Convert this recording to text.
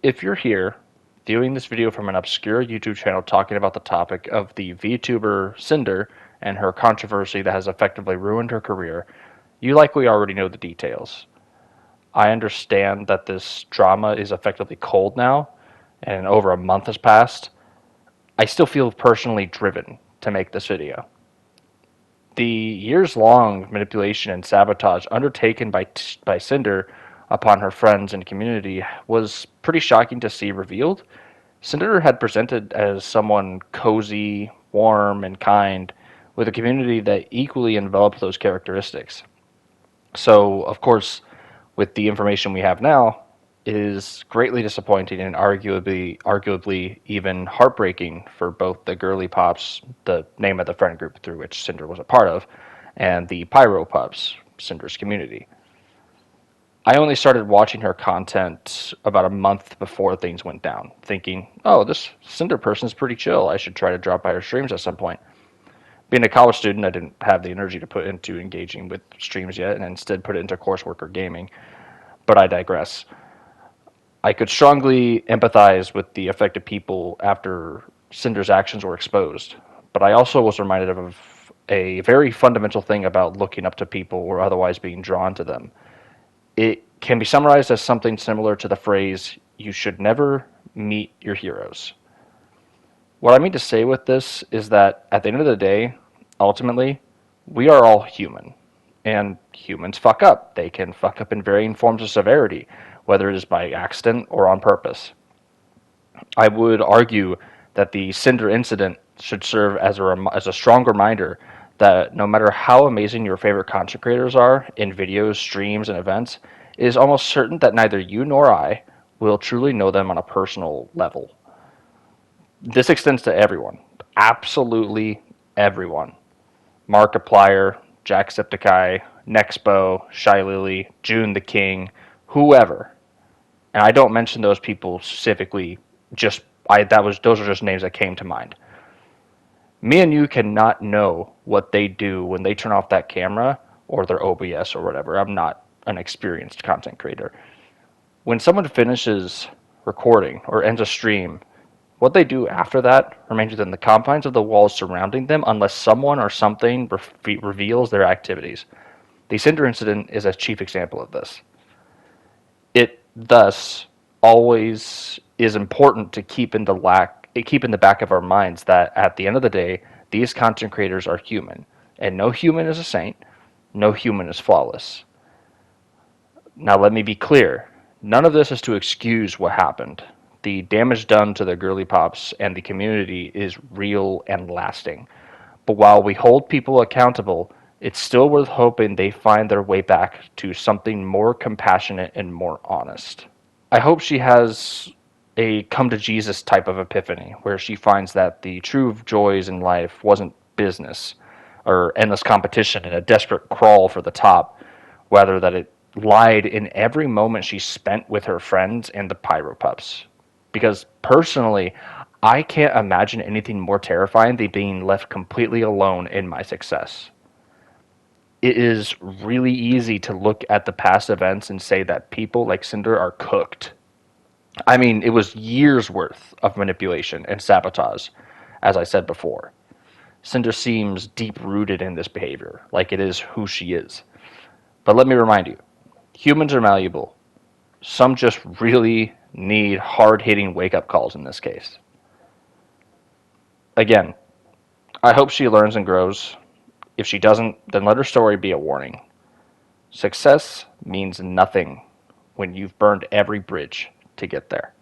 If you're here viewing this video from an obscure YouTube channel talking about the topic of the VTuber Cinder and her controversy that has effectively ruined her career, you likely already know the details. I understand that this drama is effectively cold now, and over a month has passed. I still feel personally driven to make this video. The years-long manipulation and sabotage undertaken by Cinder upon her friends and community was pretty shocking to see revealed. Cinder had presented as someone cozy, warm, and kind, with a community that equally enveloped those characteristics. So, of course, with the information we have now, it is greatly disappointing and arguably even heartbreaking for both the Girly Pops, the name of the friend group through which Cinder was a part of, and the Pyro Pups, Cinder's community. I only started watching her content about a month before things went down, thinking, oh, this Cinder person is pretty chill. I should try to drop by her streams at some point. Being a college student, I didn't have the energy to put into engaging with streams yet, and instead put it into coursework or gaming. But I digress. I could strongly empathize with the affected people after Cinder's actions were exposed, but I also was reminded of a very fundamental thing about looking up to people or otherwise being drawn to them. It can be summarized as something similar to the phrase, you should never meet your heroes. What I mean to say with this is that at the end of the day, ultimately, we are all human. And humans fuck up. They can fuck up in varying forms of severity, whether it is by accident or on purpose. I would argue that the Sinder Incident should serve as a strong reminder that no matter how amazing your favorite content creators are in videos, streams, and events, it is almost certain that neither you nor I will truly know them on a personal level. This extends to everyone. Absolutely everyone. Markiplier, Jacksepticeye, Nexpo, Shy Lily, June the King, whoever. And I don't mention those people specifically, those are just names that came to mind. Me and you cannot know what they do when they turn off that camera or their OBS or whatever. I'm not an experienced content creator. When someone finishes recording or ends a stream, what they do after that remains within the confines of the walls surrounding them unless someone or something reveals their activities. The Sinder Incident is a chief example of this. It thus always is important to keep in the back of our minds that at the end of the day, these content creators are human, and no human is a saint, no human is flawless. Now let me be clear, none of this is to excuse what happened. The damage done to the Girly Pops and the community is real and lasting. But while we hold people accountable, it's still worth hoping they find their way back to something more compassionate and more honest. I hope she has a come to Jesus type of epiphany where she finds that the true joys in life wasn't business or endless competition and a desperate crawl for the top, rather that it lied in every moment she spent with her friends and the Pyro Pups. Because personally, I can't imagine anything more terrifying than being left completely alone in my success. It is really easy to look at the past events and say that people like Cinder are cooked. I mean, it was years worth of manipulation and sabotage, as I said before. Cinder seems deep rooted in this behavior, like it is who she is. But let me remind you, humans are malleable. Some just really need hard-hitting wake-up calls in this case. Again, I hope she learns and grows. If she doesn't, then let her story be a warning. Success means nothing when you've burned every bridge to get there.